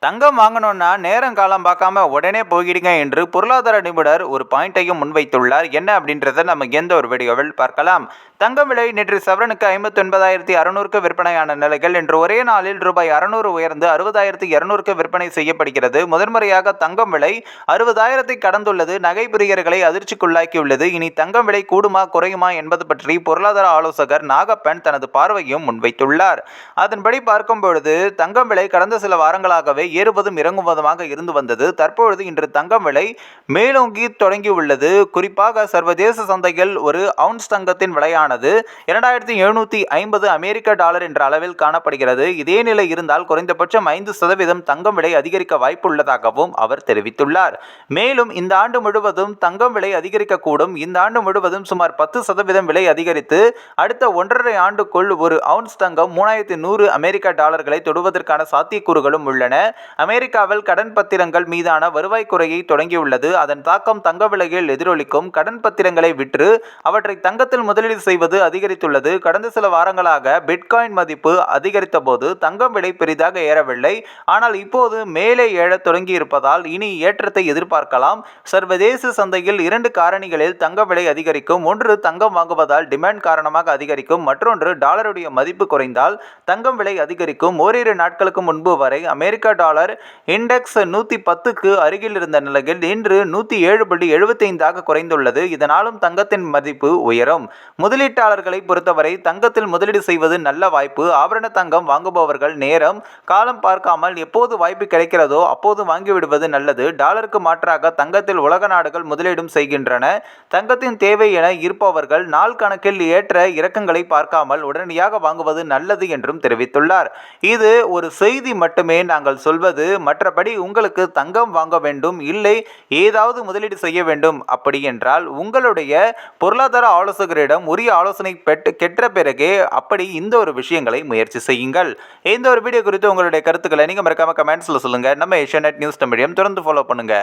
தங்கம் வாங்கணும்னா நேரம் காலம் பார்க்காம உடனே போகிடுங்க என்று பொருளாதார நிபுணர் ஒரு பாயிண்ட்டையும் முன்வைத்துள்ளார். என்ன அப்படின்றத நம்ம எந்த ஒரு வீடியோவில் பார்க்கலாம். தங்கம் விலை நேற்று சவரனுக்கு 59,600க்கு விற்பனையான நிலைகள் இன்று ஒரே நாளில் ரூபாய் 600 உயர்ந்து 60,200க்கு விற்பனை செய்யப்படுகிறது. முதன்முறையாக தங்கம் விலை 60,000 கடந்துள்ளது. நகை பிரியர்களை அதிர்ச்சிக்குள்ளாக்கியுள்ளது. இனி தங்கம் விலை கூடுமா குறையுமா என்பது பற்றி பொருளாதார ஆலோசகர் நாகப்பன் தனது பார்வையும் முன்வைத்துள்ளார். அதன்படி பார்க்கும் பொழுது தங்கம் விலை கடந்த சில வாரங்களாகவே ஏறுவதும் இறங்குவதுமாக இருந்து வந்தது. தற்பொழுது இன்று தங்கம் விலை மேலோங்கி தொடங்கியுள்ளது. குறிப்பாக சர்வதேச சந்தையில் ஒரு அவுன்ஸ் தங்கத்தின் விலையானது 2750 அமெரிக்க டாலர் என்ற அளவில் காணப்படுகிறது. இதே நிலை இருந்தால் குறைந்தபட்சம் 5% தங்கம் விலை அதிகரிக்க வாய்ப்புள்ளதாகவும் அவர் தெரிவித்துள்ளார். மேலும் இந்த ஆண்டு முழுவதும் தங்கம் விலை அதிகரிக்கக்கூடும். இந்த ஆண்டு முழுவதும் சுமார் 10% விலை அதிகரித்து அடுத்த 1.5 ஆண்டுக்குள் ஒரு அவுன்ஸ் தங்கம் 3100 அமெரிக்க டாலர்களை தொடுவதற்கான சாத்தியக்கூறுகளும் உள்ளன. அமெரிக்காவில் கடன் பத்திரங்கள் மீதான வருவாய் குறையை தொடங்கியுள்ளது. அதன் தாக்கம் தங்க விலையில் எதிரொலிக்கும். கடன் பத்திரங்களை விற்று அவற்றை தங்கத்தில் முதலீடு செய்வது அதிகரித்துள்ளது. கடந்த சில வாரங்களாக பிட்காயின் மதிப்பு அதிகரித்த போது தங்கம் விலை பெரிதாக ஏறவில்லை. ஆனால் இப்போது மேலே எழத் தொடங்கியிருப்பதால் இனி ஏற்றத்தை எதிர்பார்க்கலாம். சர்வதேச சந்தையில் 2 காரணிகளில் தங்க விலை அதிகரிக்கும். ஒன்று தங்கம் வாங்குவதால் டிமாண்ட் காரணமாக அதிகரிக்கும். மற்றொன்று டாலருடைய மதிப்பு குறைந்தால் தங்கம் விலை அதிகரிக்கும். ஓரிரு நாட்களுக்கு முன்பு வரை அமெரிக்க டாலர் இண்டெக்ஸ் 110க்கு அருகில் இருந்த நிலையில் இன்று 107.75 குறைந்துள்ளது. இதனாலும் தங்கத்தின் மதிப்பு உயரும். முதலீட்டாளர்களை பொறுத்தவரை தங்கத்தில் முதலீடு செய்வது நல்ல வாய்ப்பு. ஆபரண தங்கம் வாங்குபவர்கள் நேரம் காலம் பார்க்காமல் எப்போது வாய்ப்பு கிடைக்கிறதோ அப்போது வாங்கிவிடுவது நல்லது. டாலருக்கு மாற்றாக தங்கத்தில் உலக நாடுகள் முதலீடும் செய்கின்றன. தங்கத்தின் தேவை என இருப்பவர்கள் நாள் கணக்கில் ஏற்ற இறக்கங்களை பார்க்காமல் உடனடியாக வாங்குவது நல்லது என்றும் தெரிவித்துள்ளார். இது ஒரு செய்தி மட்டுமே நாங்கள் சொல்வது. மற்றபடி உங்களுக்கு தங்கம் வாங்க வேண்டும், இல்லை ஏதாவது முதலீடு செய்ய வேண்டும் அப்படி என்றால் உங்களுடைய பொருளாதார ஆலோசகரிடம் உரிய ஆலோசனை பெற்ற பிறகே அப்படி இந்த ஒரு விஷயங்களை முயற்சி செய்யுங்கள். இந்த ஒரு வீடியோ குறித்து உங்களுடைய கருத்துக்களை நீங்க மறக்காம கமெண்ட்ஸ்ல சொல்லுங்க. நம்ம ஏஷியாநெட் நியூஸ் தமிழையும் தொடர்ந்து ஃபாலோ பண்ணுங்க.